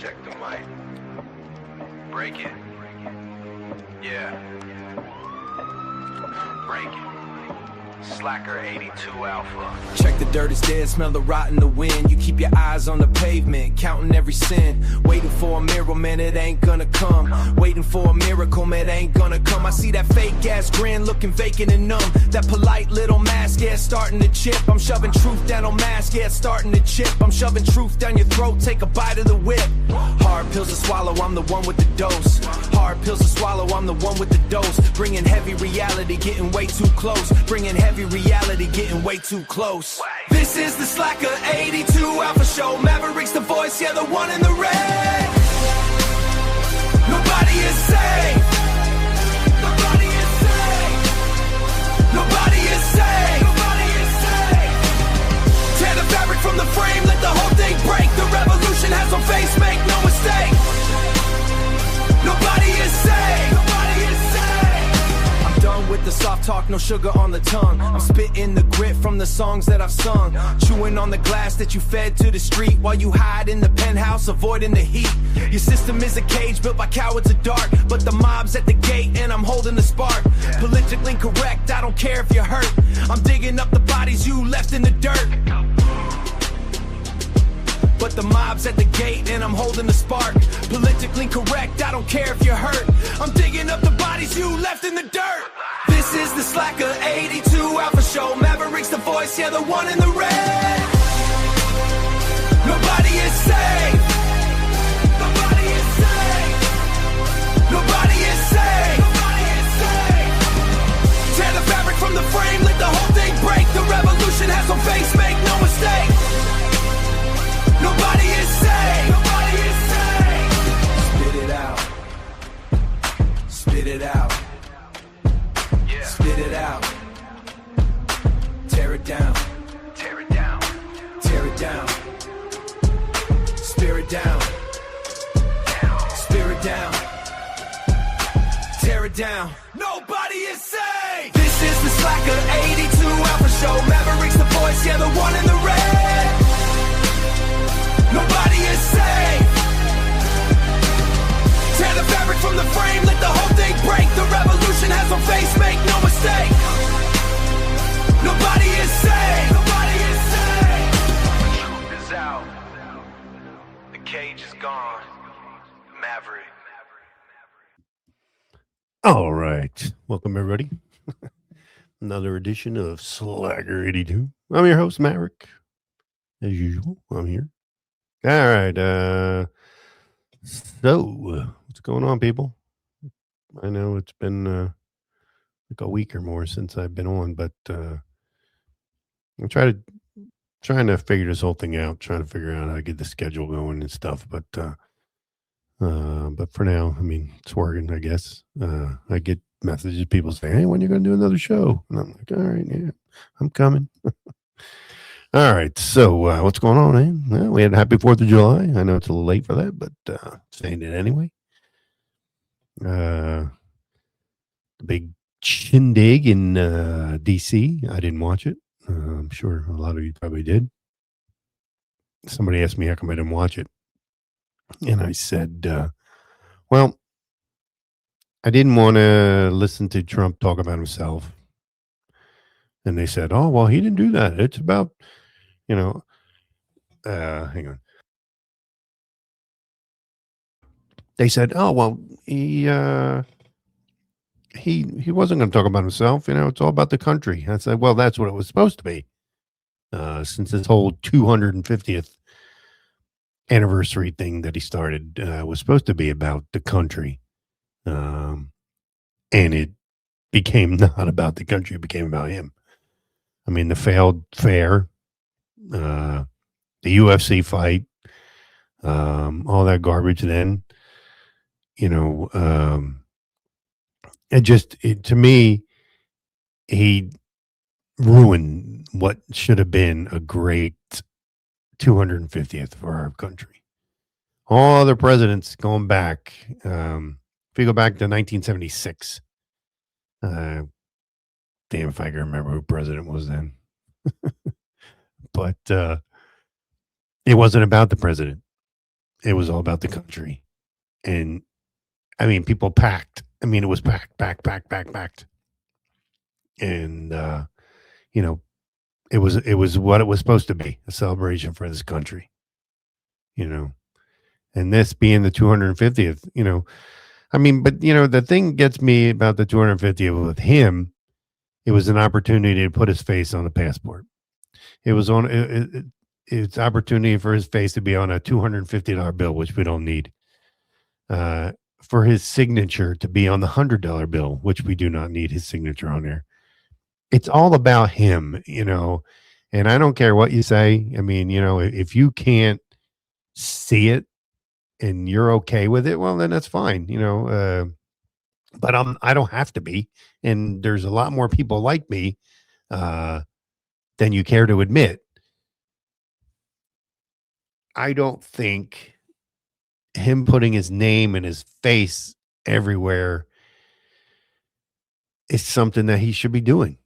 Check the mic. Break it. Yeah. Break it. Slacker82alpha. Check the dirt, it's dead, smell the rot in the wind. You keep your eyes on the pavement, counting every sin. Waiting for a miracle, man, it ain't gonna come. Waiting for a miracle, man, it ain't gonna come. I see that fake ass grin, looking vacant and numb. That polite little mask, yeah, it's starting to chip. I'm shoving truth down on mask, yeah, it's starting to chip. I'm shoving truth down your throat, take a bite of the whip. Hard pills to swallow, I'm the one with the dose. Hard pills to swallow, I'm the one with the dose. Bringing heavy reality, getting way too close. Bringing heavy reality, getting way too close. This is the Slacker82alpha Show. Maverick's the voice, yeah, the one in the red. Nobody is safe. Nobody is safe. Nobody is safe. Nobody is safe. Tear the fabric from the frame, let the whole thing break. The revolution has no face, make no mistake. Nobody is safe. Nobody is safe. I'm done with the soft talk, no sugar on the tongue. I'm spitting the grit from the songs that I've sung. Chewing on the glass that you fed to the street while you hide in the penthouse, avoiding the heat. Your system is a cage built by cowards of dark, but the mob's at the gate and I'm holding the spark. Politically incorrect, I don't care if you're hurt. I'm digging up the bodies you left in the dirt. But the mob's at the gate and I'm holding the spark. Politically correct, I don't care if you're hurt. I'm digging up the bodies you left in the dirt. This is the Slacker82alpha Show. Maverick's the voice, yeah, the one in the red. Nobody is safe. Nobody is safe. Nobody is safe. Nobody is safe. Tear the fabric from the frame, let the whole thing break. The revolution has no face, make no mistake. Nobody is safe. Nobody is safe. Spit it out. Spit it out. Yeah. Spit it out. Tear it down. Tear it down. Tear it down. Spear it down. Spear it down. Tear it down. Nobody is safe. This is the Slacker82alpha Show. Maverick's the voice, yeah, the one in the red. Nobody is safe. Tear the fabric from the frame, let the whole thing break. The revolution has no face, make no mistake. Nobody is safe. Nobody is safe. The truth is out. The cage is gone. Maverick. All right. Welcome, everybody. Another edition of Slacker82. I'm your host, Maverick. As usual, I'm here. All right. So, what's going on, people? I know it's been like a week or more since I've been on, but I'm trying to figure this whole thing out, trying to figure out how to get the schedule going and stuff. But for now, I mean, it's working, I guess. I get messages, people saying, "Hey, when are you going to do another show?" And I'm like, "All right, yeah, I'm coming." All right, so what's going on, man? Well, we had a happy 4th of July. I know it's a little late for that, but saying it anyway. The big shindig in D.C. I didn't watch it. I'm sure a lot of you probably did. Somebody asked me how come I didn't watch it. And I said, well, I didn't want to listen to Trump talk about himself. And they said, oh, well, he didn't do that. It's about, you know, hang on. They said, oh, well, he wasn't going to talk about himself. You know, it's all about the country. I said, well, that's what it was supposed to be. Since this whole 250th anniversary thing that he started was supposed to be about the country. And it became not about the country. It became about him. I mean, the failed fair, the UFC fight, all that garbage. Then, you know, to me, he ruined what should have been a great 250th for our country. All other presidents going back, if you go back to 1976, damn if I can remember who president was then. But it wasn't about the president. It was all about the country. And I mean, people packed. I mean, it was packed. And, you know, it was what it was supposed to be, a celebration for this country, you know, and this being the 250th, you know, I mean, but, you know, the thing gets me about the 250th with him, it was an opportunity to put his face on the passport. It was on, it's opportunity for his face to be on a $250 bill, which we don't need. For his signature to be on the $100 bill, which we do not need his signature on there. It's all about him, you know, and I don't care what you say. I mean, you know, if you can't see it and you're okay with it, well, then that's fine, you know. But I don't have to be, and there's a lot more people like me than you care to admit. I don't think him putting his name and his face everywhere is something that he should be doing.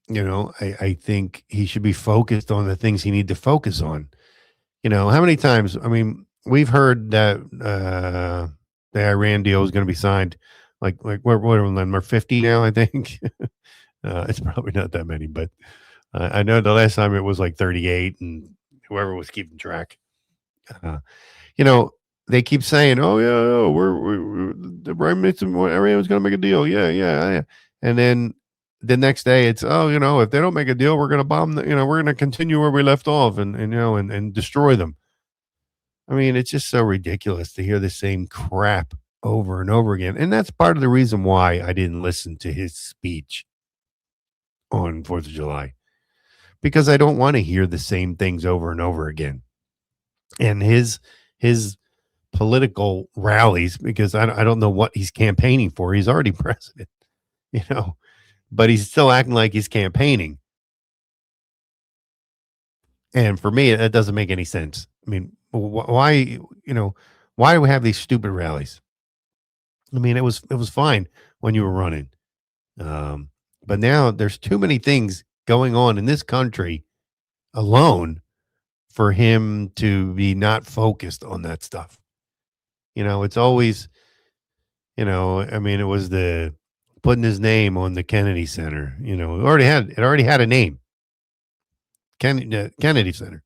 You know, I think he should be focused on the things he need to focus on. You know, how many times, I mean, we've heard that the Iran deal is going to be signed. Like what are we, we're 50 now, I think. It's probably not that many, but I know the last time it was like 38, and whoever was keeping track. You know, they keep saying, "Oh yeah, we're the prime minister, Iran was going to make a deal." Yeah. And then the next day, it's, "Oh, you know, if they don't make a deal, we're going to bomb. You know, we're going to continue where we left off, and you know, and destroy them." I mean, it's just so ridiculous to hear the same crap over and over again, and that's part of the reason why I didn't listen to his speech on 4th of July, because I don't want to hear the same things over and over again. And his political rallies, because I don't know what he's campaigning for. He's already president, you know, but he's still acting like he's campaigning. And for me, that doesn't make any sense. I mean, why, you know, why do we have these stupid rallies? I mean, it was fine when you were running. But now there's too many things going on in this country alone for him to be not focused on that stuff. You know, it's always, you know, I mean, it was the putting his name on the Kennedy Center. You know, it already had a name, Kennedy Center,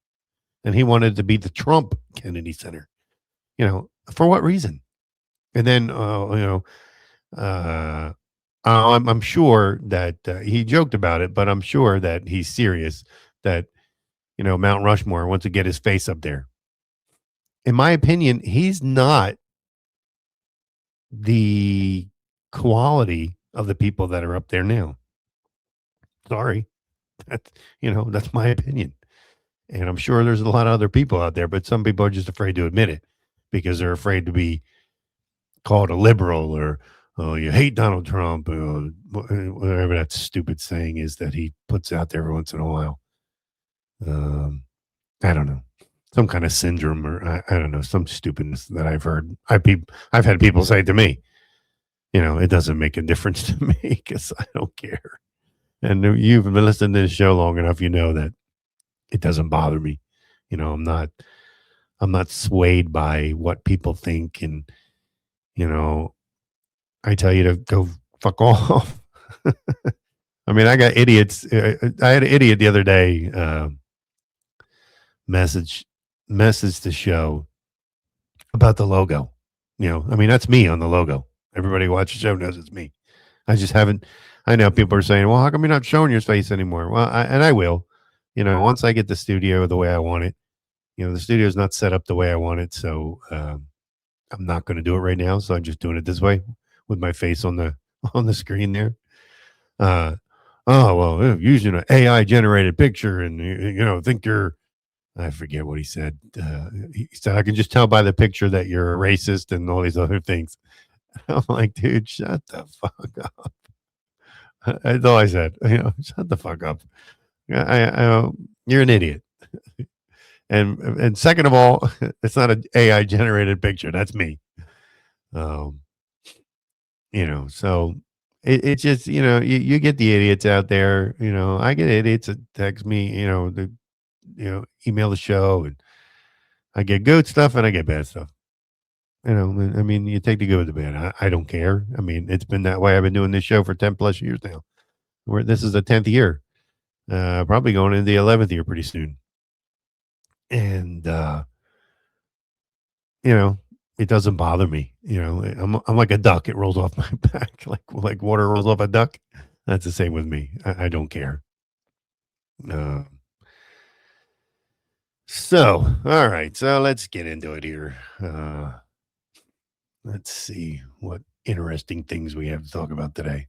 and he wanted to be the Trump Kennedy Center. You know, for what reason? And then, you know, I'm sure that he joked about it, but I'm sure that he's serious. That, you know, Mount Rushmore wants to get his face up there. In my opinion, he's not the quality of the people that are up there now. Sorry. That's, you know, that's my opinion. And I'm sure there's a lot of other people out there, but some people are just afraid to admit it because they're afraid to be called a liberal, or, "Oh, you hate Donald Trump," or whatever that stupid saying is that he puts out there every once in a while. I don't know. Some kind of syndrome, or I don't know, some stupidness that I've heard. I've had people say to me, you know, it doesn't make a difference to me because I don't care. And you've been listening to this show long enough, you know that it doesn't bother me. You know, I'm not swayed by what people think, and, you know, I tell you to go fuck off. I mean, I got idiots. I had an idiot the other day message the show about the logo. You know, I mean, that's me on the logo. Everybody who watches the show knows it's me. I just haven't. I know people are saying, "Well, how come you're not showing your face anymore?" Well, I will. You know, once I get the studio the way I want it. You know, the studio is not set up the way I want it, so I'm not going to do it right now. So I'm just doing it this way with my face on the screen there. Oh well, using an AI generated picture, and you know, think you're. I forget what he said. He said, "I can just tell by the picture that you're a racist and all these other things." I'm like, dude, shut the fuck up. That's all I said. You know, shut the fuck up. You're an idiot. And second of all, it's not an AI generated picture. That's me. You know, so it's just, you know, you get the idiots out there. You know, I get idiots that text me, you know, email the show, and I get good stuff and I get bad stuff. You know, I mean, you take the good with the bad. I don't care. I mean, it's been that way. I've been doing this show for 10 plus years now. This is the 10th year. Probably going into the 11th year pretty soon. And, you know, it doesn't bother me. You know, I'm like a duck. It rolls off my back like water rolls off a duck. That's the same with me. I don't care. So, all right. So let's get into it here. Let's see what interesting things we have to talk about today.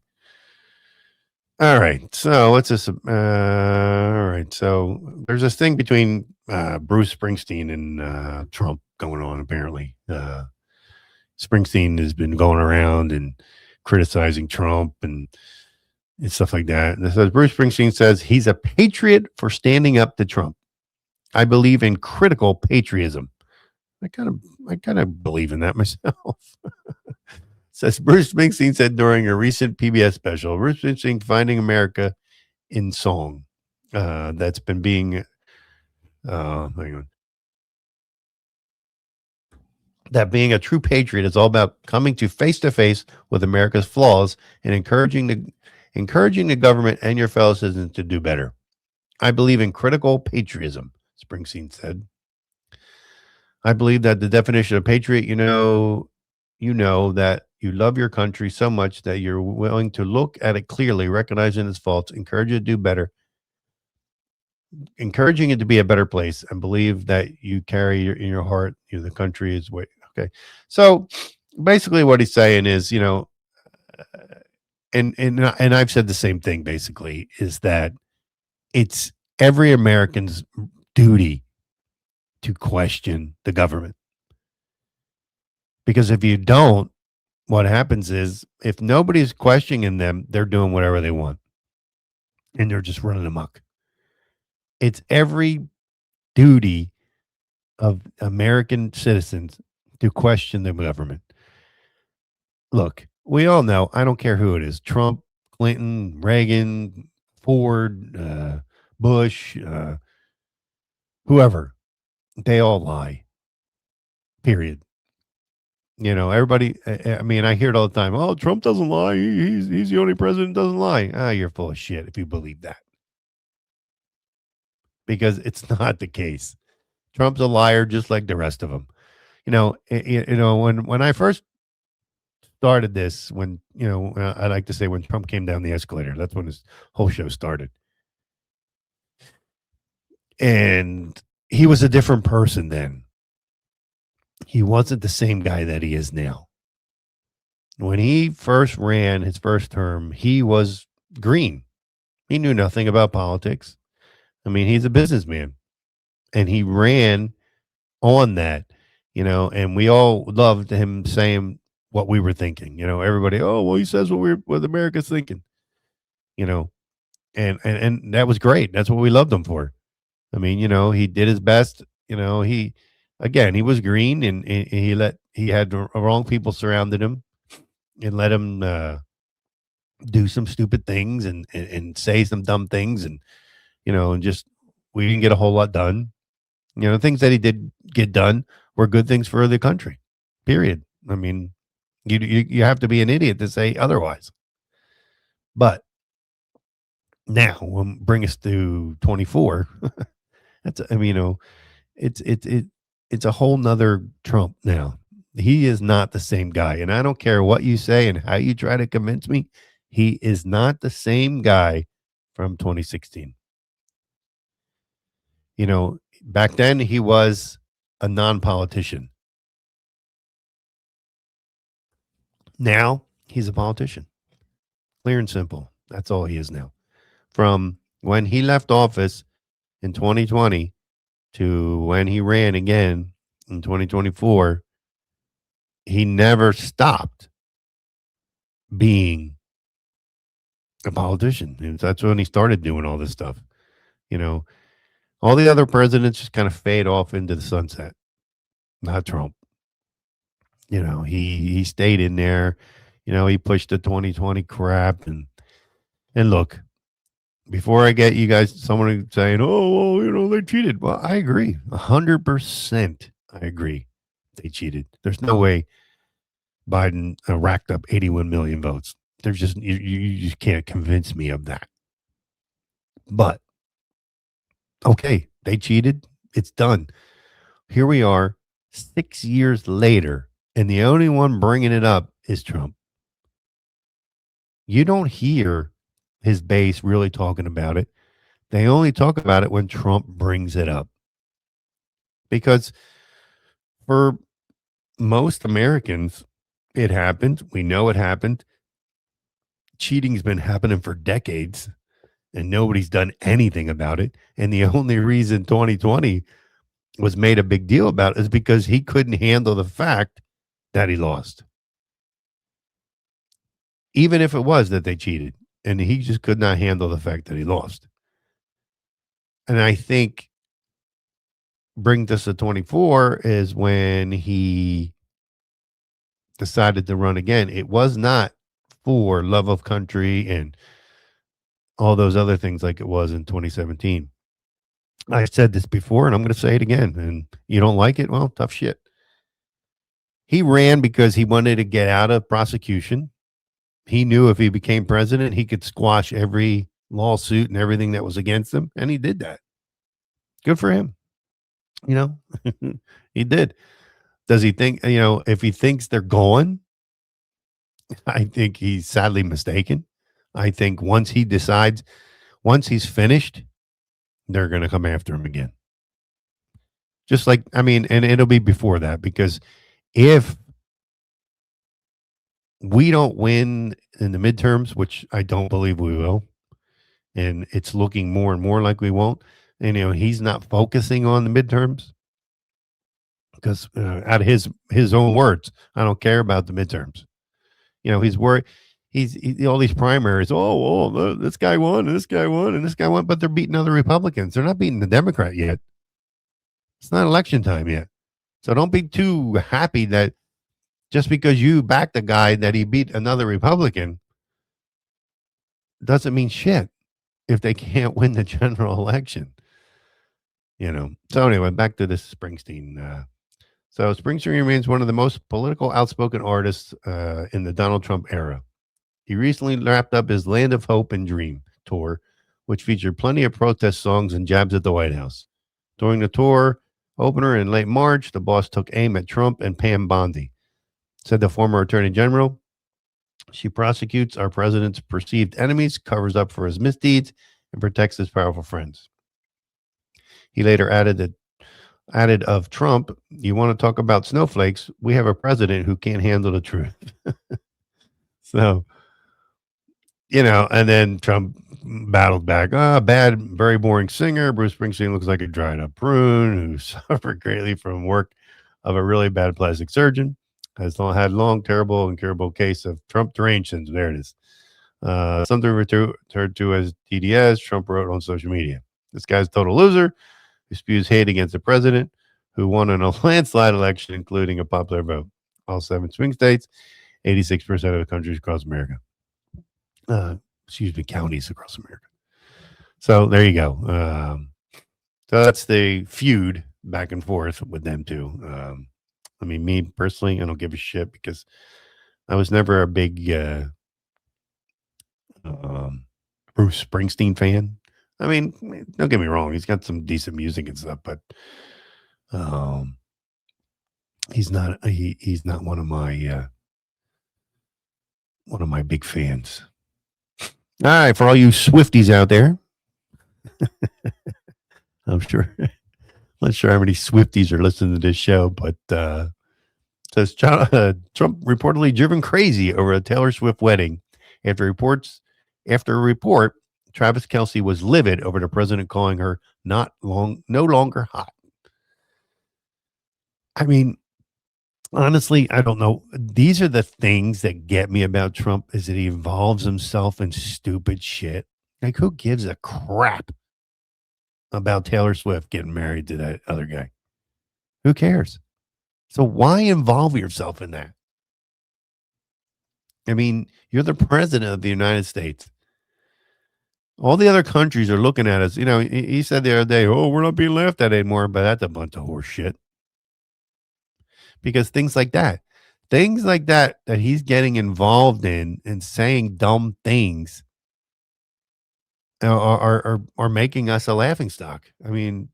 All right. So let's just, all right. So there's this thing between Bruce Springsteen and Trump going on, apparently. Springsteen has been going around and criticizing Trump and stuff like that. And so Bruce Springsteen says he's a patriot for standing up to Trump. I believe in critical patriotism. I kind of believe in that myself. Says Bruce Springsteen said during a recent PBS special, Bruce Springsteen Finding America in Song. That's been being hang on. That being a true patriot is all about coming to face with America's flaws and encouraging the government and your fellow citizens to do better. I believe in critical patriotism, Springsteen said. I believe that the definition of patriot, you know that you love your country so much that you're willing to look at it clearly, recognizing its faults, encourage it to do better, encouraging it to be a better place, and believe that you carry in your heart, the country is way. Okay. So basically what he's saying is, you know, and I've said the same thing basically, is that it's every American's duty to question the government. Because if you don't, what happens is if nobody's questioning them, they're doing whatever they want. And they're just running amok. It's every duty of American citizens to question the government. Look, we all know, I don't care who it is, Trump, Clinton, Reagan, Ford, Bush, whoever, they all lie. Period. You know, everybody, I mean, I hear it all the time. Oh, Trump doesn't lie. He's the only president who doesn't lie. Ah, you're full of shit if you believe that. Because it's not the case. Trump's a liar just like the rest of them. You know, when I first started this, when, you know, I like to say when Trump came down the escalator, that's when this whole show started. And he was a different person then. He wasn't the same guy that he is now. When he first ran his first term, he was green. He knew nothing about politics. I mean, he's a businessman. And he ran on that, you know, and we all loved him saying what we were thinking. You know, everybody, oh, well, he says what America's thinking. You know, and that was great. That's what we loved him for. I mean, you know, he did his best. You know, he was green, and he had the wrong people surrounded him and let him do some stupid things and say some dumb things, and, you know, and just, we didn't get a whole lot done. You know, things that he did get done were good things for the country, period. I mean, you have to be an idiot to say otherwise. But now we'll bring us to 24. That's, I mean, you know, it's a whole nother Trump now. He is not the same guy. And I don't care what you say and how you try to convince me. He is not the same guy from 2016. You know, back then he was a non-politician. Now he's a politician. Clear and simple. That's all he is now. From when he left office in 2020 to when he ran again in 2024, he never stopped being a politician. And that's when he started doing all this stuff. You know, all the other presidents just kind of fade off into the sunset. Not Trump. You know, he stayed in there. You know, he pushed the 2020 crap. And look, before I get you guys, someone saying, oh, well, you know, they cheated. Well, I agree 100%. I agree. They cheated. There's no way Biden racked up 81 million votes. There's just, you just can't convince me of that. But, okay, they cheated. It's done. Here we are 6 years later, and the only one bringing it up is Trump. You don't hear his base really talking about it. They only talk about it when Trump brings it up. Because for most Americans, it happened. We know it happened. Cheating's been happening for decades, and nobody's done anything about it. And the only reason 2020 was made a big deal about it is because he couldn't handle the fact that he lost. Even if it was that they cheated, and he just could not handle the fact that he lost. And I think brings us to 24 is when he decided to run again. It was not for love of country and all those other things like it was in 2017. I said this before, and I'm going to say it again. And you don't like it? Well, tough shit. He ran because he wanted to get out of prosecution. He knew if he became president, he could squash every lawsuit and everything that was against him. And he did that. Good for him. You know, he did. Does he think, you know, if he thinks they're going, I think he's sadly mistaken. I think once he decides, once he's finished, they're going to come after him again. Just like, I mean, and it'll be before that, because if we don't win in the midterms, which I don't believe we will, and it's looking more and more like we won't, and, you know, he's not focusing on the midterms because out of his own words, I don't care about the midterms. You know, he's worried. He's all these primaries. This guy won, and this guy won, and this guy won, but they're beating other Republicans. They're not beating the Democrat yet. It's not election time yet. So don't be too happy that just because you backed a guy that he beat another Republican doesn't mean shit if they can't win the general election. You know. So anyway, back to this Springsteen. So Springsteen remains one of the most political outspoken artists in the Donald Trump era. He recently wrapped up his Land of Hope and Dream tour, which featured plenty of protest songs and jabs at the White House. During the tour opener in late March, the boss took aim at Trump and Pam Bondi. Said the former attorney general, she prosecutes our president's perceived enemies, covers up for his misdeeds, and protects his powerful friends. He later added of Trump, you want to talk about snowflakes? We have a president who can't handle the truth. So, you know, and then Trump battled back. Bad, very boring singer. Bruce Springsteen looks like a dried up prune who suffered greatly from work of a really bad plastic surgeon. Has had long, terrible, incurable case of Trump derangement. There it is. Something referred to as TDS. Trump wrote on social media. This guy's a total loser who spews hate against the president who won in a landslide election, including a popular vote. All 7 swing states, 86% of the countries across America. Counties across America. So there you go. So that's the feud back and forth with them two. I mean, me personally, I don't give a shit because I was never a big Bruce Springsteen fan. I mean, don't get me wrong, he's got some decent music and stuff, but he's not one of my big fans. All right, for all you Swifties out there, I'm not sure how many Swifties are listening to this show, but says Trump reportedly driven crazy over a Taylor Swift wedding after a report. Travis Kelce was livid over the president calling her no longer hot. I mean, honestly, I don't know. These are the things that get me about Trump, is that he involves himself in stupid shit. Like, who gives a crap about Taylor Swift getting married to that other guy? Who cares? So why involve yourself in that? I mean, you're the president of the United States. All the other countries are looking at us. You know, he said the other day, we're not being laughed at anymore, but that's a bunch of horse shit. because things like that that he's getting involved in and saying dumb things are making us a laughing stock. I mean,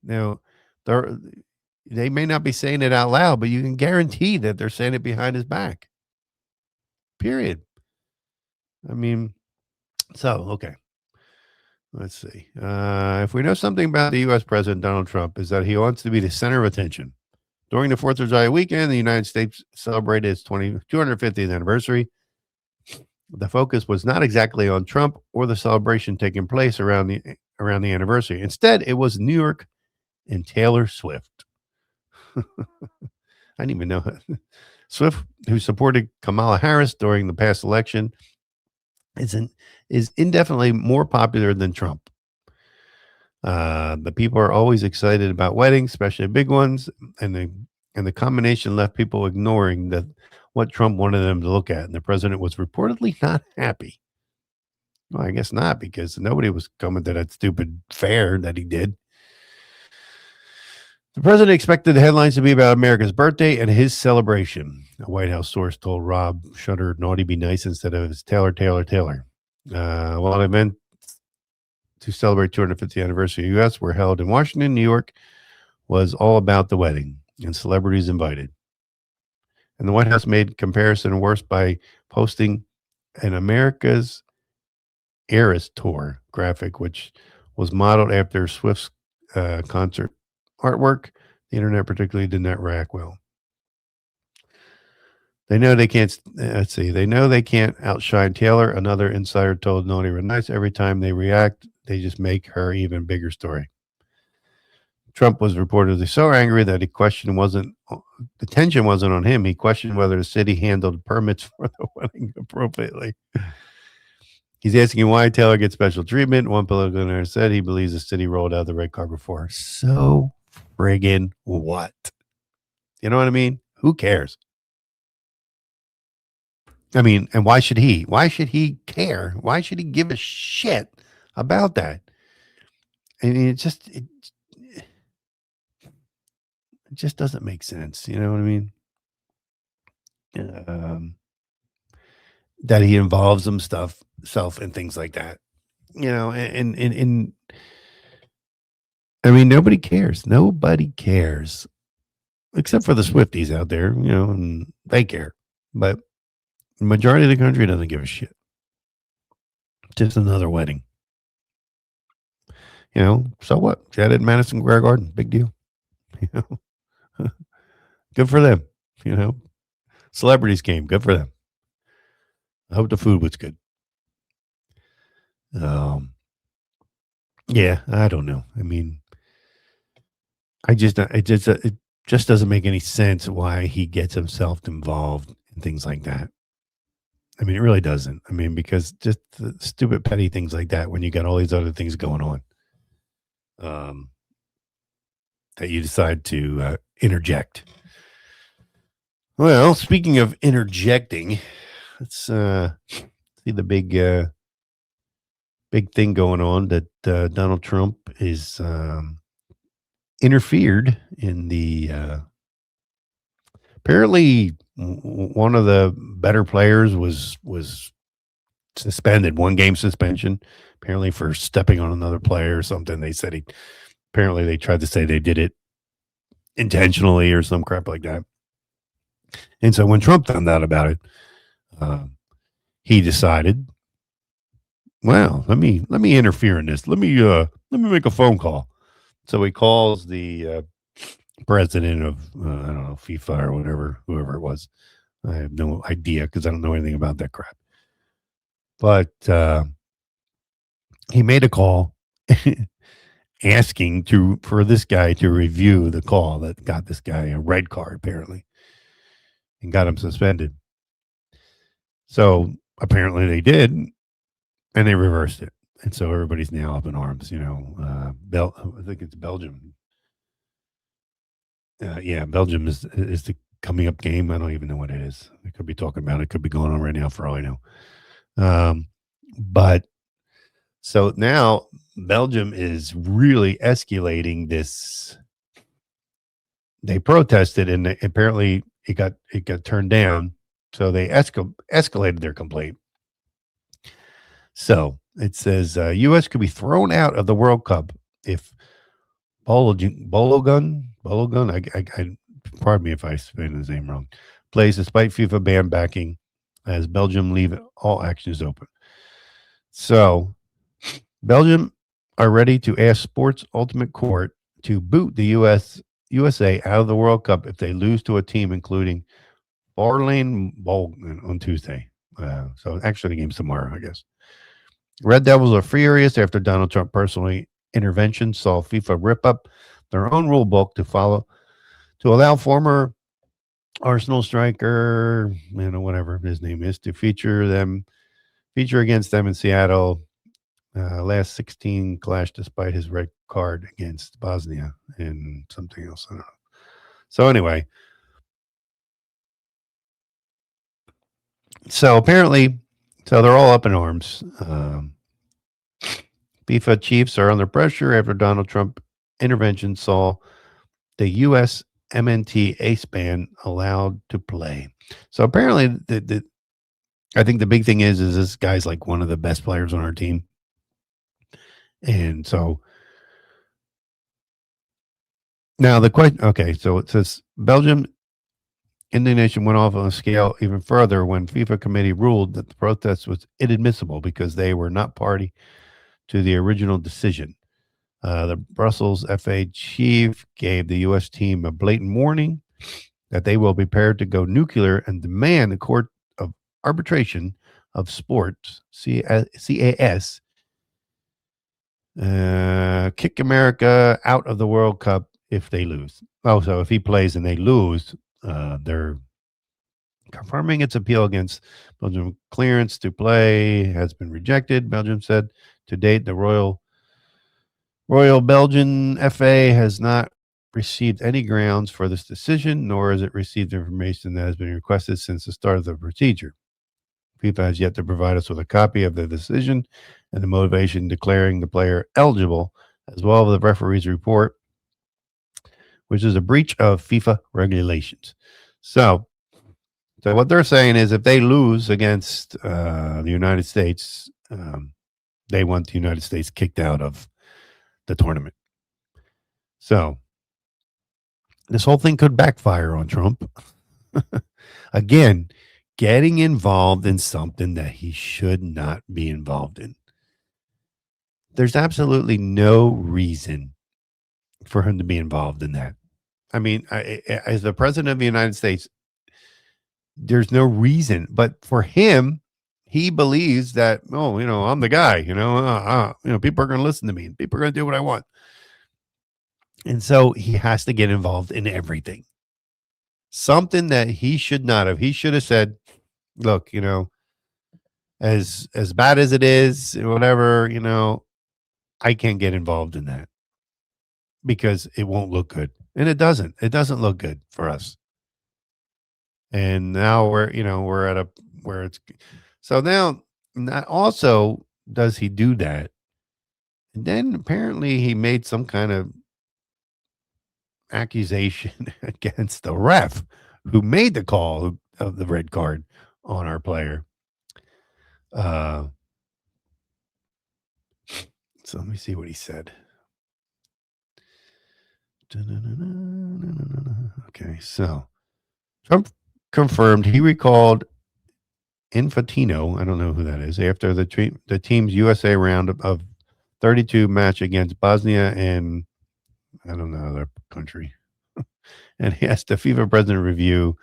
they may not be saying it out loud, but you can guarantee that they're saying it behind his back. Period. I mean, so okay. Let's see. If we know something about the U.S. President Donald Trump, is that he wants to be the center of attention. During the 4th of July weekend, the United States celebrated its 250th anniversary. The focus was not exactly on Trump or the celebration taking place around the anniversary. Instead, it was New York and Taylor Swift. I didn't even know Swift, who supported Kamala Harris during the past election, is indefinitely more popular than Trump. The people are always excited about weddings, especially big ones, and the combination left people ignoring what Trump wanted them to look at, and the president was reportedly not happy. Well, I guess not, because nobody was coming to that stupid fair that he did. The president expected the headlines to be about America's birthday and his celebration. A White House source told Rob Shutter, "Naughty be nice," instead of his Taylor. While events to celebrate 250th anniversary of the U.S. were held in Washington, New York was all about the wedding and celebrities invited. And the White House made comparison worse by posting an America's Eras Tour graphic, which was modeled after Swift's concert artwork. The internet particularly did not react well. They know they can't. They know they can't outshine Taylor. Another insider told Naughty or Nice, every time they react, they just make her even bigger story. Trump was reportedly so angry that the tension wasn't on him. He questioned whether the city handled permits for the wedding appropriately. He's asking why Taylor gets special treatment. One political analyst said he believes the city rolled out the red carpet for her. So friggin' what? You know what I mean? Who cares? I mean, and why should he? Why should he care? Why should he give a shit about that? I mean, it just doesn't make sense. You know what I mean? That he involves himself in things like that. You know, and I mean, nobody cares. Nobody cares. Except for the Swifties out there, you know, and they care. But the majority of the country doesn't give a shit. Just another wedding. You know, so what? She had it in Madison Square Garden. Big deal. You know, good for them. You know, celebrities came. Good for them. I hope the food was good. Yeah, I don't know. I mean, it just doesn't make any sense why he gets himself involved in things like that. I mean, it really doesn't. I mean, because just the stupid petty things like that, when you got all these other things going on, that you decide to interject. Well, speaking of interjecting, let's see the big thing going on that Donald Trump is interfered in the apparently one of the better players was suspended, 1-game suspension, apparently for stepping on another player or something. They said apparently they tried to say they did it intentionally or some crap like that. And so when Trump found out about it, he decided, well, let me interfere in this. Let me make a phone call. So he calls the president of I don't know, FIFA or whoever it was. I have no idea because I don't know anything about that crap. But he made a call asking for this guy to review the call that got this guy a red card apparently and got him suspended. So apparently they did, and they reversed it. And so everybody's now up in arms, you know. I think it's Belgium. Yeah, Belgium is the coming up game. I don't even know what it is. We could be talking about it. Could be going on right now for all I know. But so now Belgium is really escalating this. They protested, and apparently it got turned down, so they escalated their complaint. So it says U.S. could be thrown out of the World Cup if Balogun, I pardon me if I spelled his name wrong, plays despite FIFA ban backing as Belgium leave all actions open. So Belgium are ready to ask Sports Ultimate Court to boot the USA out of the World Cup if they lose to a team including Folarin Balogun on Tuesday. So actually the game's tomorrow, I guess. Red Devils are furious after Donald Trump personally intervention saw FIFA rip up their own rule book to allow former Arsenal striker, whatever his name is, to feature against them in Seattle. Last 16 clash despite his red card against Bosnia and something else. I don't know. So anyway, so apparently, they're all up in arms. FIFA chiefs are under pressure after Donald Trump intervention saw the USMNT ace ban allowed to play. So apparently, I think the big thing is this guy's like one of the best players on our team. And so now the question, okay, so it says Belgium indignation went off on a scale even further when FIFA committee ruled that the protest was inadmissible because they were not party to the original decision. The Brussels FA chief gave the U.S. team a blatant warning that they will be prepared to go nuclear and demand the Court of Arbitration of Sports, CAS, kick America out of the World Cup if they lose. Oh, so if he plays and they lose, they're confirming its appeal against Belgium clearance to play has been rejected. Belgium said to date the Royal Belgian FA has not received any grounds for this decision, nor has it received information that has been requested since the start of the procedure. FIFA has yet to provide us with a copy of the decision and the motivation declaring the player eligible, as well as the referee's report, which is a breach of FIFA regulations. So what they're saying is if they lose against the United States, they want the United States kicked out of the tournament. So this whole thing could backfire on Trump. Again, getting involved in something that he should not be involved in. There's absolutely no reason for him to be involved in that. I mean, as the president of the United States, there's no reason. But for him, he believes that, I'm the guy, people are going to listen to me and people are going to do what I want. And so he has to get involved in everything. Something that he should not have. He should have said, look, as bad as it is, whatever, I can't get involved in that because it won't look good. And it doesn't. It doesn't look good for us. And now we're at where it's so now not also does he do that. And then apparently he made some kind of accusation against the ref who made the call of the red card on our player. So let me see what he said. Okay, so Trump confirmed he recalled Infantino, I don't know who that is, after the team's USA round of 32 match against Bosnia and I don't know their country. And he asked the FIFA president to review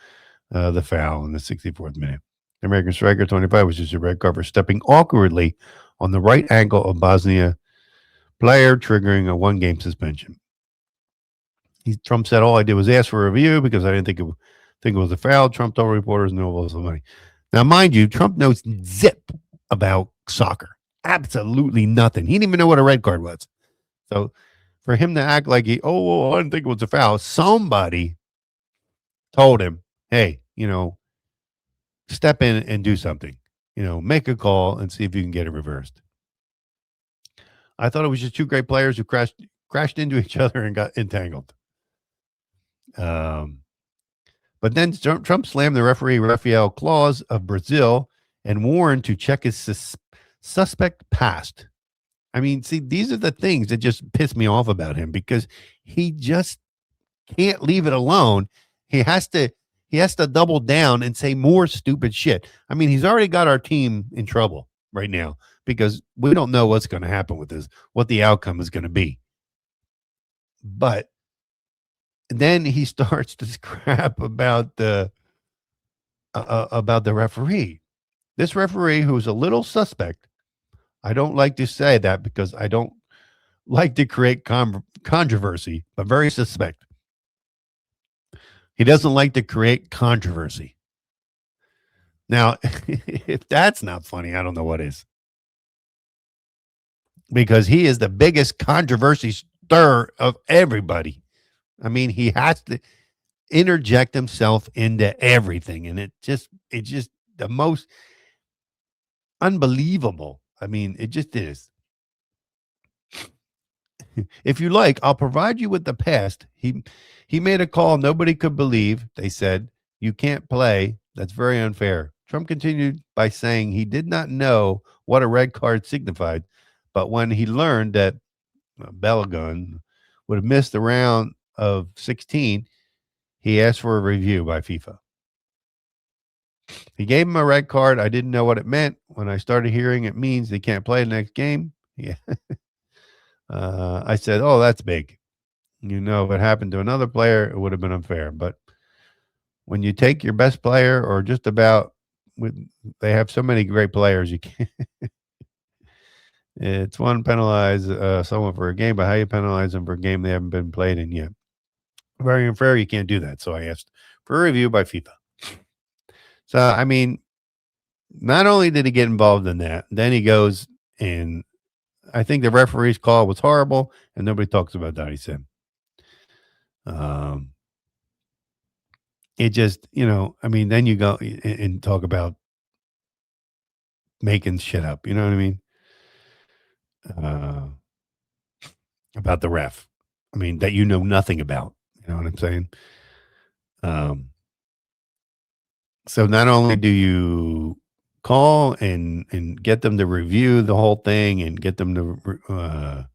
the foul in the 64th minute. The American striker 25 was just a red card for stepping awkwardly on the right ankle of Bosnia player, triggering a one-game suspension. Trump said, all I did was ask for a review because I didn't think it was a foul. Trump told reporters no it was the money. Now, mind you, Trump knows zip about soccer. Absolutely nothing. He didn't even know what a red card was. So for him to act like I didn't think it was a foul, somebody told him, hey, step in and do something. Make a call and see if you can get it reversed. I thought it was just two great players who crashed into each other and got entangled. But then Trump slammed the referee Rafael Claus of Brazil and warned to check his suspect past. I mean, see, these are the things that just piss me off about him, because he just can't leave it alone. He has to double down and say more stupid shit. I mean, he's already got our team in trouble right now because we don't know what's going to happen with this, what the outcome is going to be. But then he starts this crap about the referee. This referee, who's a little suspect. I don't like to say that because I don't like to create controversy, but very suspect. He doesn't like to create controversy. Now, if that's not funny, I don't know what is. Because he is the biggest controversy stir of everybody. I mean, he has to interject himself into everything, and it's just the most unbelievable. I mean, it just is. If you like, I'll provide you with the past. He made a call nobody could believe. They said, you can't play. That's very unfair. Trump continued by saying he did not know what a red card signified, but when he learned that Balogun would have missed the round of 16, he asked for a review by FIFA. He gave him a red card. I didn't know what it meant. When I started hearing it means they can't play the next game, yeah. I said, oh, that's big. You know, if it happened to another player, it would have been unfair. But when you take your best player, or just about, they have so many great players, you can't. It's one, penalize someone for a game, but how you penalize them for a game they haven't been played in yet? Very unfair. You can't do that. So I asked for a review by FIFA. So, I mean, not only did he get involved in that, then he goes and I think the referee's call was horrible, and nobody talks about that, he said. It just, you know, I mean, then you go and talk about making shit up, you know what I mean? About the ref. I mean, that you know nothing about, you know what I'm saying? So not only do you call and get them to review the whole thing and get them to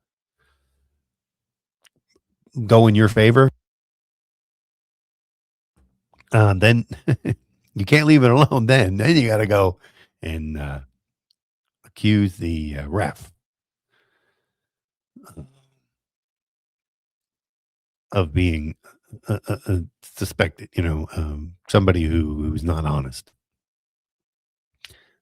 go in your favor, then you can't leave it alone. Then you got to go and accuse the ref of being suspected, you know, somebody who's not honest.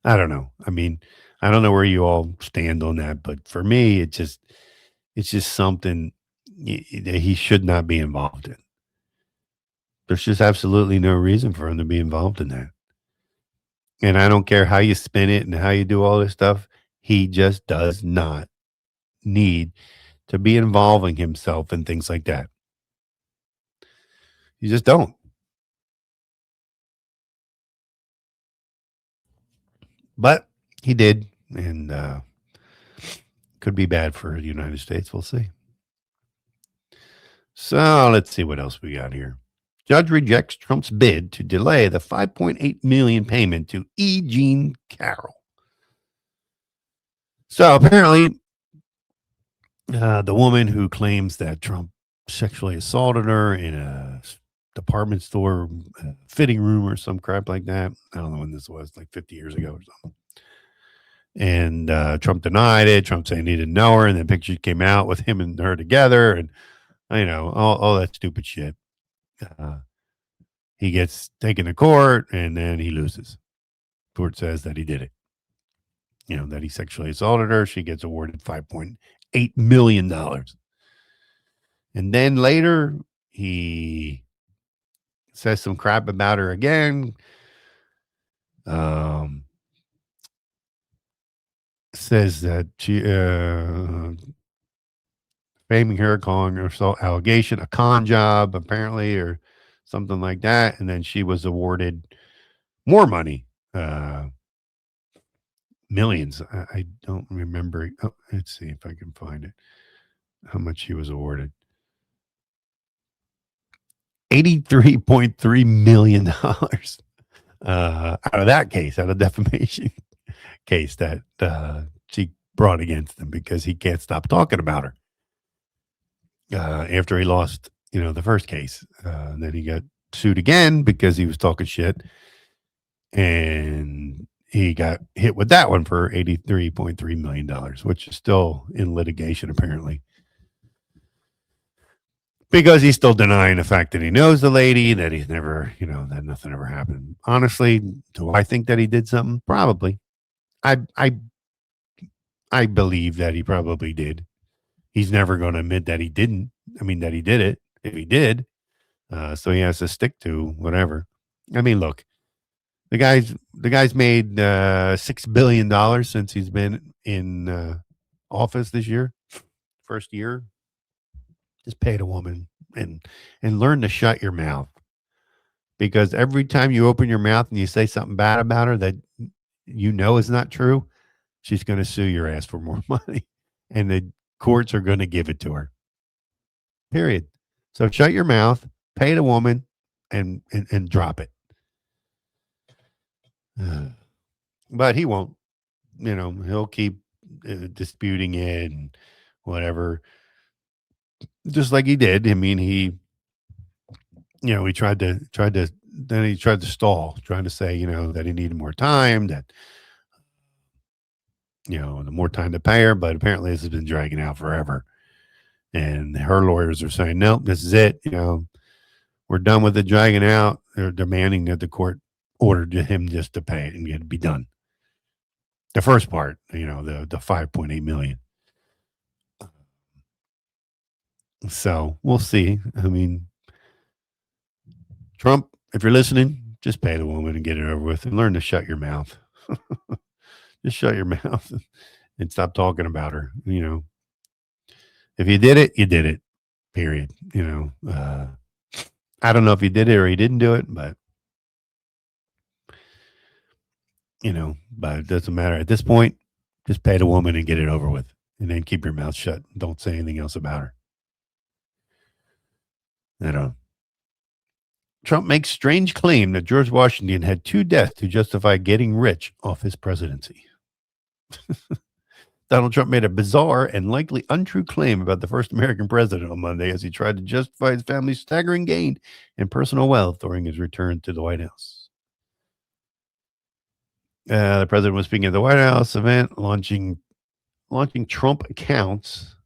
I don't know. I mean, I don't know where you all stand on that, but for me, it's just something that he should not be involved in. There's just absolutely no reason for him to be involved in that. And I don't care how you spin it and how you do all this stuff. He just does not need to be involving himself in things like that. You just don't. But he did, and could be bad for the United States. We'll see. So let's see what else we got here. Judge rejects Trump's bid to delay the $5.8 million payment to E.JEAN Carroll. So apparently, the woman who claims that Trump sexually assaulted her in a department store fitting room or some crap like that. I don't know when this was, like 50 years ago or something. And Trump denied it. Trump saying he didn't know her, and then pictures came out with him and her together, and you know, all that stupid shit. He gets taken to court, and then he loses. Court says that he did it. You know, that he sexually assaulted her. She gets awarded $5.8 million. And then later, he says some crap about her again. Says that she faming her, calling her allegation a con job, apparently, or something like that. And then she was awarded more money, millions. I don't remember. Oh, let's see if I can find it. How much she was awarded. $83.3 million out of that case, out of defamation case that she brought against him because he can't stop talking about her. After he lost, the first case, then he got sued again because he was talking shit, and he got hit with that one for $83.3 million, which is still in litigation apparently, because he's still denying the fact that he knows the lady, that he's never, that nothing ever happened. Honestly, do I think that he did something? Probably. I believe that he probably did. He's never going to admit that he didn't. I mean, that he did it, if he did. So he has to stick to whatever. I mean, look, the guy's made $6 billion since he's been in office this year. First year. Just pay the woman and learn to shut your mouth. Because every time you open your mouth and you say something bad about her that is not true, she's going to sue your ass for more money. And the courts are going to give it to her. Period. So shut your mouth, pay the woman, and drop it. But he won't. He'll keep disputing it and whatever. Just like he did. I mean, he tried to stall, trying to say, that he needed more time, that, the more time to pay her, but apparently this has been dragging out forever. And her lawyers are saying, nope, this is it. We're done with it dragging out. They're demanding that the court ordered him just to pay it and get it be done. The first part, the $5.8 million. So we'll see. I mean, Trump, if you're listening, just pay the woman and get it over with, and learn to shut your mouth. Just shut your mouth and stop talking about her. If you did it, you did it. Period. I don't know if he did it or he didn't do it, but but it doesn't matter at this point. Just pay the woman and get it over with, and then keep your mouth shut. Don't say anything else about her. Trump makes strange claim that George Washington had 2 deaths to justify getting rich off his presidency. Donald Trump made a bizarre and likely untrue claim about the first American president on Monday as he tried to justify his family's staggering gain in personal wealth during his return to the White House. The president was speaking at the White House event, launching Trump Accounts,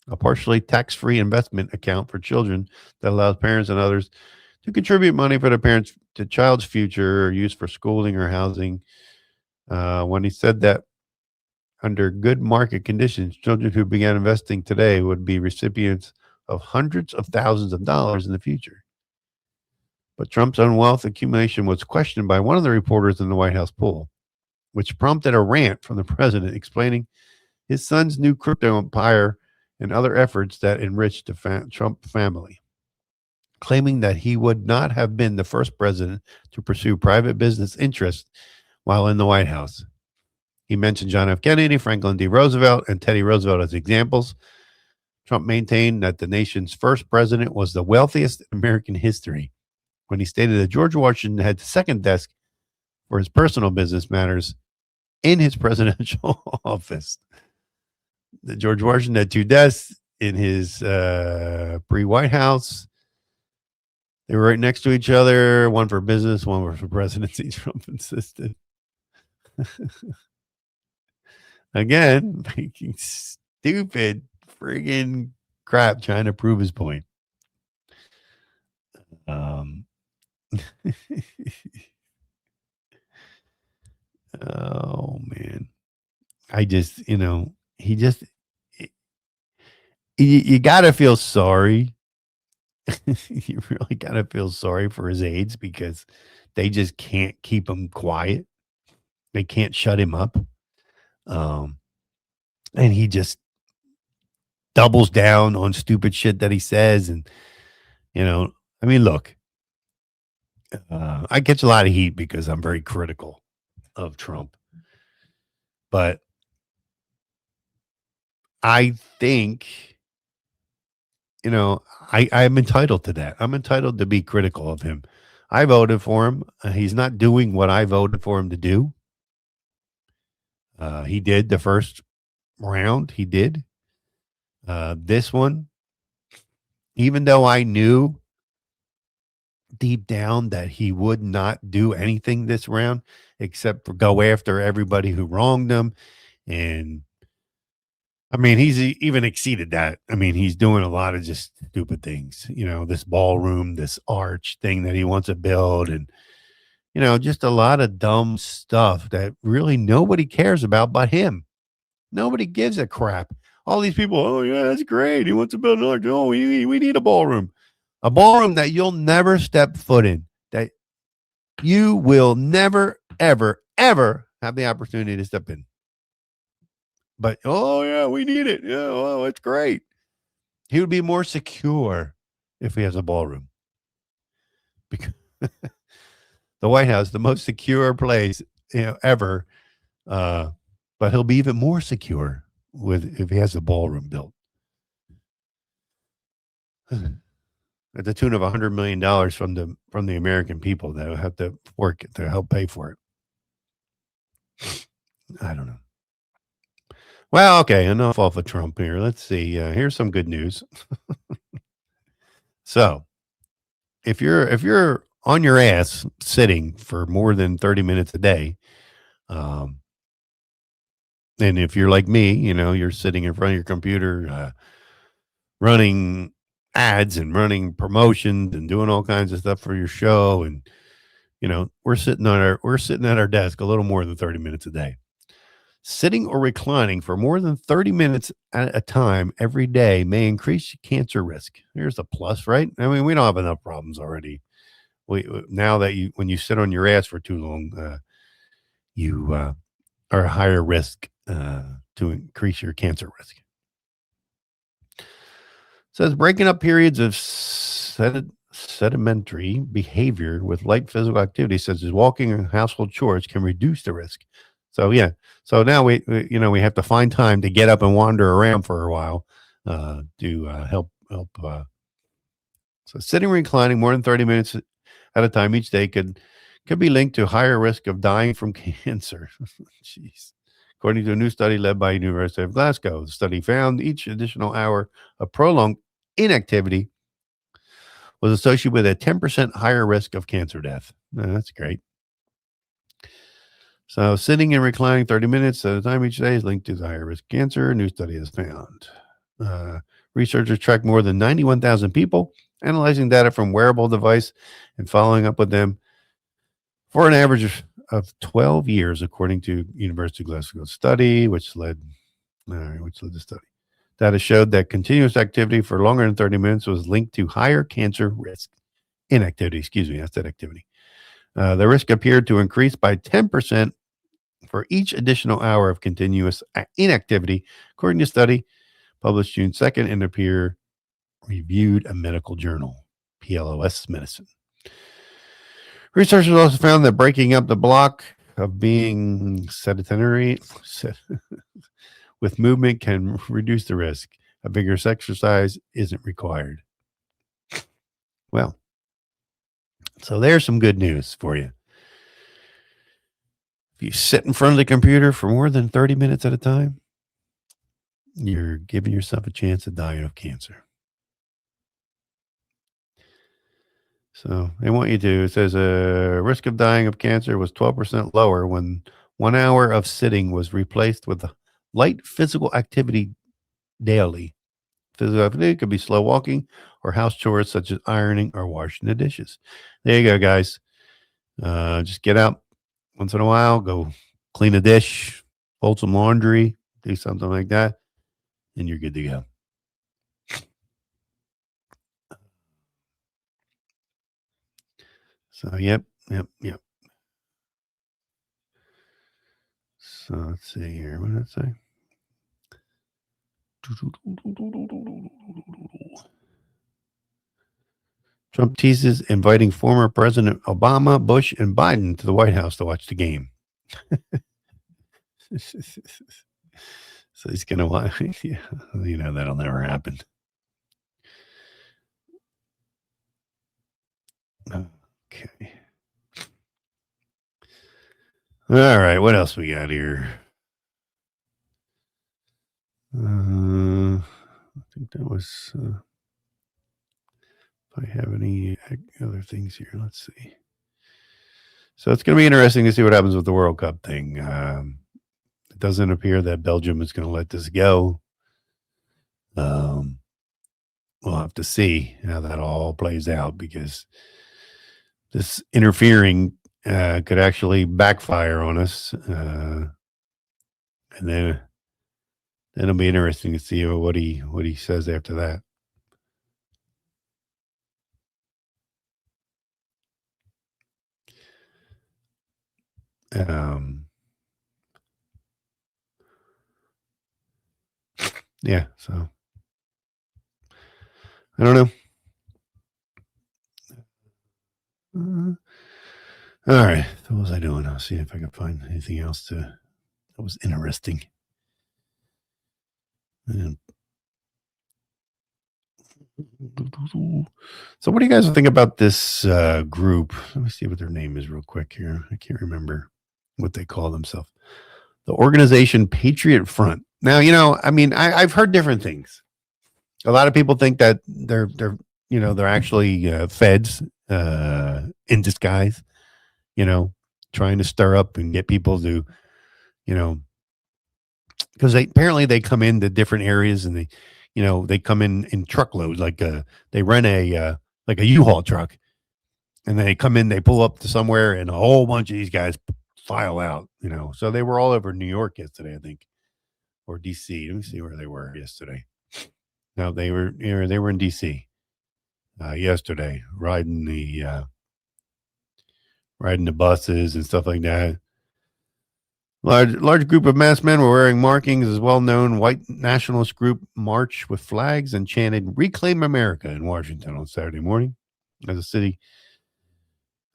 a partially tax-free investment account for children that allows parents and others to contribute money for the child's future or use for schooling or housing. When he said that under good market conditions, children who began investing today would be recipients of hundreds of thousands of dollars in the future. But Trump's own wealth accumulation was questioned by one of the reporters in the White House poll, which prompted a rant from the president explaining his son's new crypto empire and other efforts that enriched the Trump family, claiming that he would not have been the first president to pursue private business interests while in the White House. He mentioned John F. Kennedy, Franklin D. Roosevelt, and Teddy Roosevelt as examples. Trump maintained that the nation's first president was the wealthiest in American history when he stated that George Washington had the second desk for his personal business matters in his presidential office. That George Washington had 2 desks in his pre-White House. They were right next to each other, one for business, one for presidency, Trump insisted. Again, making stupid friggin' crap trying to prove his point. Oh, man. I just, you got to feel sorry. You really got to feel sorry for his aides because they just can't keep him quiet. They can't shut him up. And he just doubles down on stupid shit that he says. And, I mean, look, I catch a lot of heat because I'm very critical of Trump. But I think I'm entitled to that. I'm entitled to be critical of him. I voted for him. He's not doing what I voted for him to do. He did the first round. He did. This one, even though I knew deep down that he would not do anything this round except for go after everybody who wronged him. And I mean, he's even exceeded that. I mean, he's doing a lot of just stupid things, this ballroom, this arch thing that he wants to build, and, just a lot of dumb stuff that really nobody cares about but him. Nobody gives a crap. All these people, oh, yeah, that's great. He wants to build another. Oh, we need a ballroom. A ballroom that you'll never step foot in, that you will never, ever, ever have the opportunity to step in. But, oh, yeah, we need it. Yeah, well, it's great. He would be more secure if he has a ballroom. Because the White House, the most secure place ever. But he'll be even more secure if he has a ballroom built. At the tune of $100 million from the American people that will have to work to help pay for it. I don't know. Well, okay, enough off of Trump here. Let's see. Here's some good news. So, if you're on your ass sitting for more than 30 minutes a day, and if you're like me, you're sitting in front of your computer, running ads and running promotions and doing all kinds of stuff for your show, and we're sitting at our desk a little more than 30 minutes a day. Sitting or reclining for more than 30 minutes at a time every day may increase cancer risk. Here's a plus, right? I mean, we don't have enough problems already. Now that when you sit on your ass for too long, you are a higher risk to increase your cancer risk. It says breaking up periods of sedimentary behavior with light physical activity such as walking and household chores can reduce the risk. So yeah, so now we have to find time to get up and wander around for a while to help. So sitting or reclining more than 30 minutes at a time each day could be linked to higher risk of dying from cancer. Jeez. According to a new study led by University of Glasgow, the study found each additional hour of prolonged inactivity was associated with a 10% higher risk of cancer death. That's great. So sitting and reclining 30 minutes at a time each day is linked to the higher risk of cancer. A new study has found. Researchers tracked more than 91,000 people, analyzing data from wearable device and following up with them for an average of 12 years, according to University of Glasgow study, which led the study. Data showed that continuous activity for longer than 30 minutes was linked to higher cancer risk. Inactivity, that's that activity. The risk appeared to increase by 10% for each additional hour of continuous inactivity, according to a study published June 2nd in a peer-reviewed medical journal, PLOS Medicine. Researchers also found that breaking up the block of being sedentary with movement can reduce the risk. A vigorous exercise isn't required. Well, so there's some good news for you. If you sit in front of the computer for more than 30 minutes at a time, you're giving yourself a chance of dying of cancer. So they want you to, it says risk of dying of cancer was 12% lower when 1 hour of sitting was replaced with light physical activity daily. Physical activity could be slow walking or house chores such as ironing or washing the dishes. There you go, guys. Just get out once in a while, go clean a dish, fold some laundry, do something like that, and you're good to go. So, yep. So, let's see here. What did it say? Trump teases inviting former President Obama, Bush, and Biden to the White House to watch the game. So he's going to watch. Yeah, that'll never happen. Okay. All right. What else we got here? I think that was. If I have any other things here, let's see. So it's going to be interesting to see what happens with the World Cup thing. It doesn't appear that Belgium is going to let this go. We'll have to see how that all plays out, because this interfering could actually backfire on us. And then it'll be interesting to see what he says after that. Yeah, so I don't know. All right, so what was I doing? I'll see if I can find anything else that was interesting. So what do you guys think about this group? Let me see what their name is real quick here. I can't remember what they call themselves. The organization Patriot Front. Now, I mean, I've heard different things. A lot of people think that they're actually feds in disguise, trying to stir up and get people to, because they come into different areas, and they come in truckloads, like they rent a like a U-Haul truck, and they come in, they pull up to somewhere, and a whole bunch of these guys file out, So they were all over New York yesterday, I think, or DC. Let me see where they were yesterday. No, they were in DC yesterday, riding the buses and stuff like that. Large group of masked men were wearing markings as well-known white nationalist group marched with flags and chanted "Reclaim America" in Washington on Saturday morning, as a city,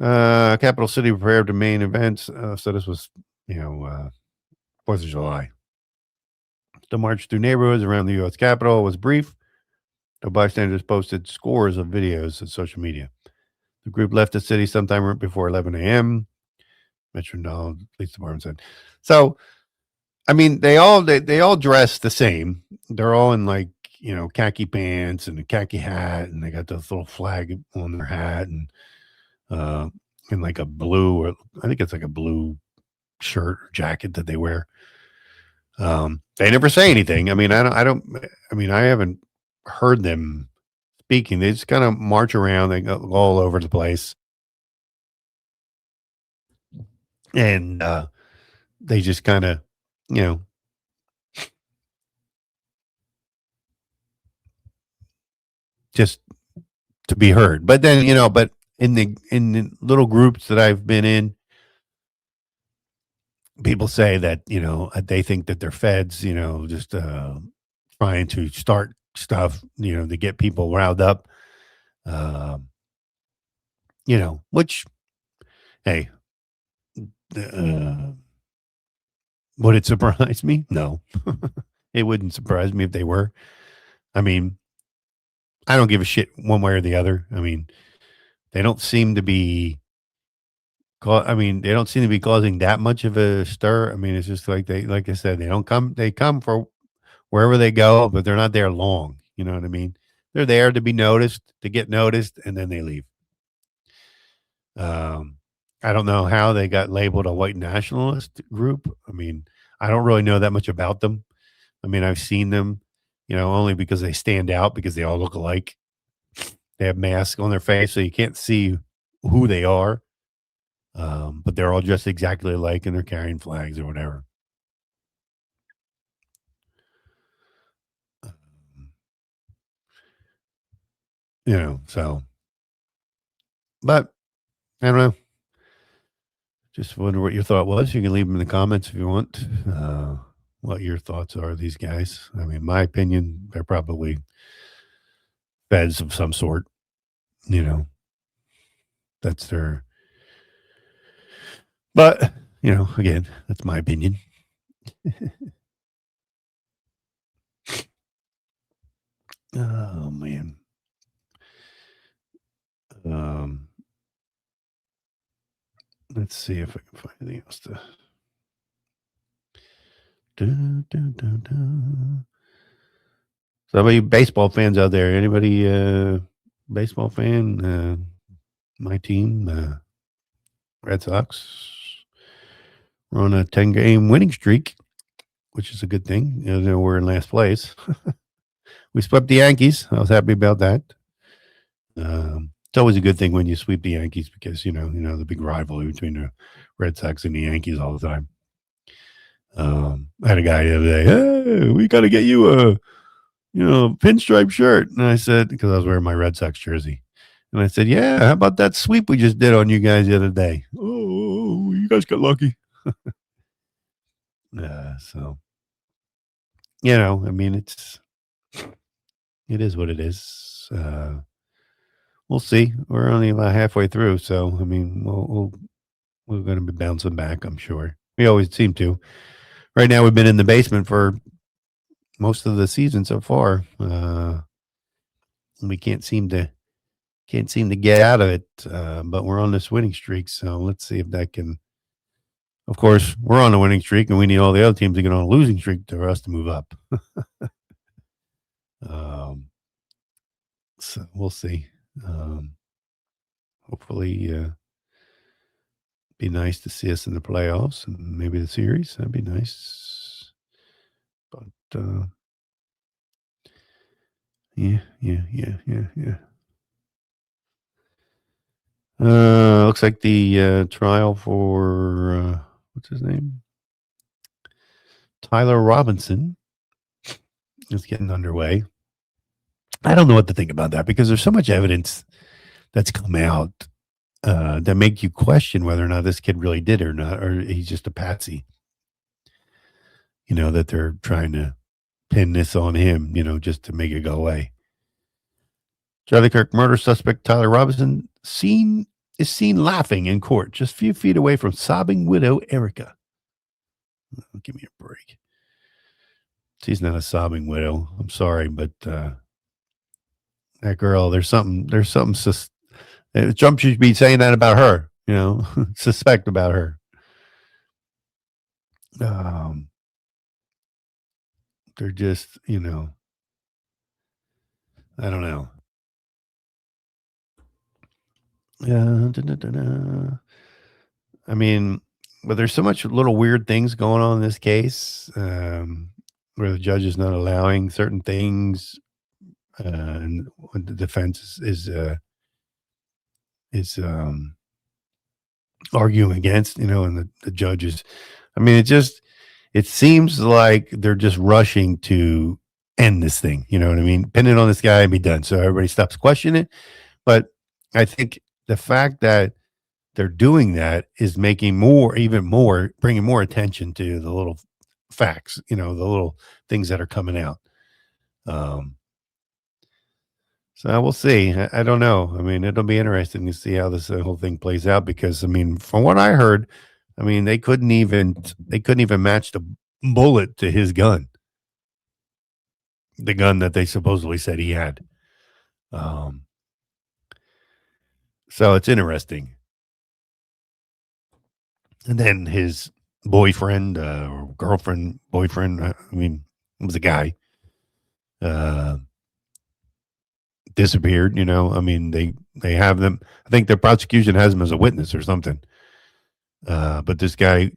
capital city, prepared to main events. So this was, 4th of July. The march through neighborhoods around the U.S. Capitol was brief. The bystanders posted scores of videos on social media. The group left the city sometime before 11 a.m. Metro Police Department said. So, I mean, they all dress the same. They're all in khaki pants and a khaki hat, and they got this little flag on their hat, and like a blue, or I think it's like a blue shirt or jacket that they wear. They never say anything. I mean, I haven't heard them speaking. They just kind of march around. They go all over the place, and they just kind of, just to be heard. But then, but in the little groups that I've been in, people say that, they think that they're feds, just trying to start stuff, to get people riled up. Which, hey, would it surprise me? No. It wouldn't surprise me if they were. I mean, I don't give a shit one way or the other. I mean, they don't seem to be causing that much of a stir. I mean, it's just like like I said, they come for wherever they go, but they're not there long. You know what I mean? They're there to be noticed, to get noticed, and then they leave. I don't know how they got labeled a white nationalist group. I mean, I don't really know that much about them. I mean, I've seen them, only because they stand out, because they all look alike. They have masks on their face, so you can't see who they are. But they're all dressed exactly alike, and they're carrying flags or whatever. So, but I don't know. Just wonder what your thought was. You can leave them in the comments if you want. What your thoughts are, these guys. I mean, my opinion, they're probably feds of some sort. That's their. But, again, that's my opinion. Oh, man. Let's see if I can find anything else to. So, how about you baseball fans out there? Anybody baseball fan? My team, Red Sox. We're on a 10-game winning streak, which is a good thing. You know, we're in last place. We swept the Yankees. I was happy about that. It's always a good thing when you sweep the Yankees because you know the big rivalry between the Red Sox and the Yankees all the time. I had a guy the other day. Hey, we got to get you a pinstripe shirt, and I said because I was wearing my Red Sox jersey, and I said, yeah, how about that sweep we just did on you guys the other day? Oh, you guys got lucky. So I mean, it is what it is. We'll see. We're only about halfway through, so I mean, we're going to be bouncing back. I'm sure. We always seem to. Right now, we've been in the basement for most of the season so far. We can't seem to get out of it. But we're on this winning streak, so let's see if that can. Of course, we're on a winning streak, and we need all the other teams to get on a losing streak for us to move up. So we'll see. Hopefully, be nice to see us in the playoffs and maybe the series. That'd be nice. But yeah. Looks like the trial for what's his name? Tyler Robinson is getting underway. I don't know what to think about that because there's so much evidence that's come out that make you question whether or not this kid really did or not, or he's just a patsy. That they're trying to pin this on him, just to make it go away. Charlie Kirk murder suspect Tyler Robinson is seen laughing in court just a few feet away from sobbing widow Erica. Oh, give me a break. She's not a sobbing widow. I'm sorry, but that girl, there's something Trump should be saying that about her, suspect about her. They're just, I don't know. I mean, but there's so much little weird things going on in this case where the judge is not allowing certain things, and the defense is arguing against, and the judges. I mean, it seems like they're just rushing to end this thing. You know what I mean? Pin it on this guy and be done. So everybody stops questioning it. But I think the fact that they're doing that is bringing more attention to the little facts, the little things that are coming out. So we'll see. I don't know. I mean, it'll be interesting to see how this whole thing plays out because, I mean, from what I heard, I mean, they couldn't even match the bullet to his gun, the gun that they supposedly said he had. So it's interesting. And then his boyfriend or girlfriend, boyfriend, I mean, it was a guy, disappeared. I mean, they have them. I think the prosecution has him as a witness or something. But this guy,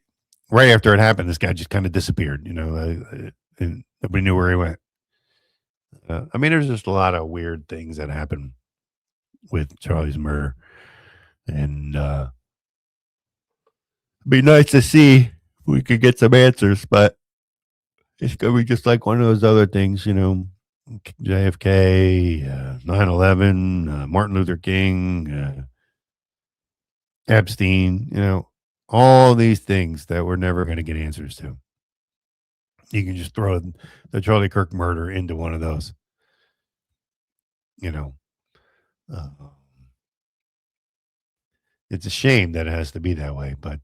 right after it happened, this guy just kind of disappeared, and nobody knew where he went. I mean, there's just a lot of weird things that happen with Charlie's murder. And it'd be nice to see if we could get some answers, but it's going to be just like one of those other things, JFK, 9/11, Martin Luther King, Epstein, all these things that we're never going to get answers to. You can just throw the Charlie Kirk murder into one of those. It's a shame that it has to be that way, but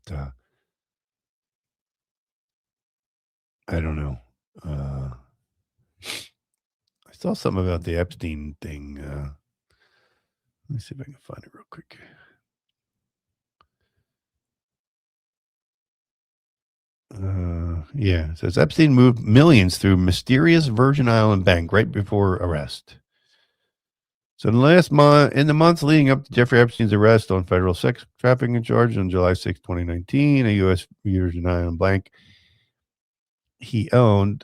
I don't know. I saw something about the Epstein thing. Let me see if I can find it real quick. Yeah, it says Epstein moved millions through mysterious Virgin Island bank right before arrest. So in the months leading up to Jeffrey Epstein's arrest on federal sex trafficking charge on July 6, 2019, a U.S. Virgin Island bank he owned,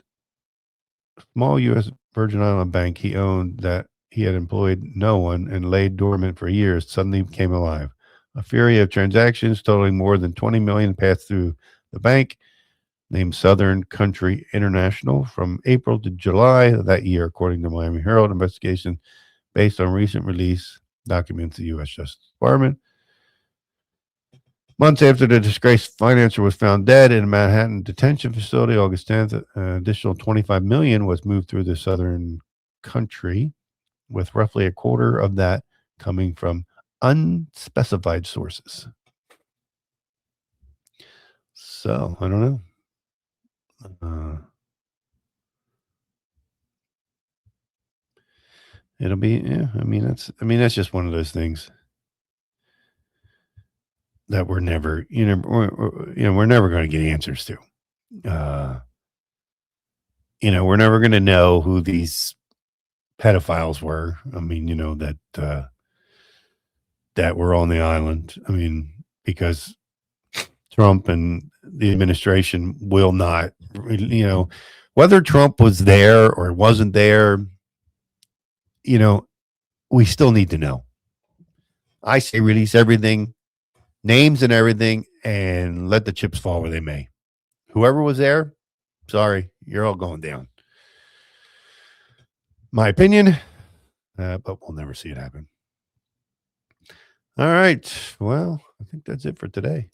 small U.S. Virgin Island bank he owned that he had employed no one and laid dormant for years suddenly came alive. A fury of transactions totaling more than $20 million passed through the bank, named Southern Country International, from April to July of that year, according to Miami Herald investigation based on recent release documents of the U.S. Justice Department. Months after the disgraced financier was found dead in a Manhattan detention facility, August 10th, an additional $25 million was moved through the Southern Country, with roughly a quarter of that coming from unspecified sources. So, I don't know. It'll be, yeah, I mean, that's just one of those things that we're never going to get answers to. We're never going to know who these pedophiles were. I mean, that were on the island. I mean, because Trump and the administration will not, whether Trump was there or wasn't there, we still need to know. I say release everything, names and everything, and let the chips fall where they may. Whoever was there, sorry, you're all going down. My opinion, but we'll never see it happen. All right. Well, I think that's it for today.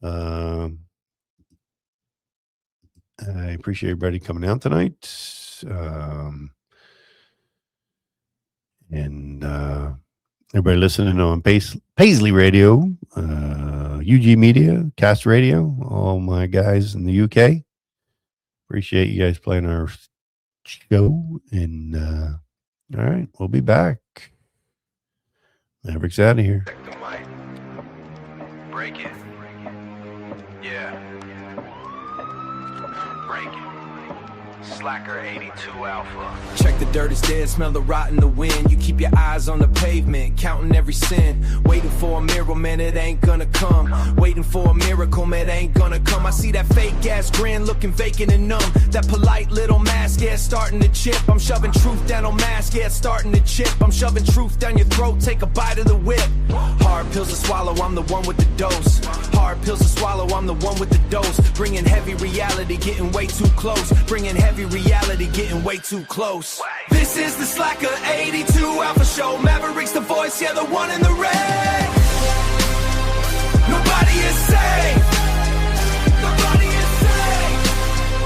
I appreciate everybody coming out tonight. And everybody listening on Paisley Radio, UG Media, Cast Radio, all my guys in the UK. Appreciate you guys playing our show. And all right, we'll be back. Maverick's out of here. Check the mic. Break it. Yeah. Break it. Slacker82alpha. Check the dirt is dead, smell the rot in the wind. You keep your eyes on the pavement, counting every sin. Waiting for a miracle, man, it ain't gonna come. Waiting for a miracle, man, it ain't gonna come. I see that fake ass grin looking vacant and numb. That polite little mask, yeah, starting to chip. I'm shoving truth down on mask, yeah, starting to chip. I'm shoving truth down your throat, take a bite of the whip. Hard pills to swallow, I'm the one with the dose. Hard pills to swallow, I'm the one with the dose. Bringing heavy reality, getting way too close. Bringing heavy reality, getting way too close. This is the Slacker 82 Alpha Show. Maverick's the voice, yeah, the one in the red.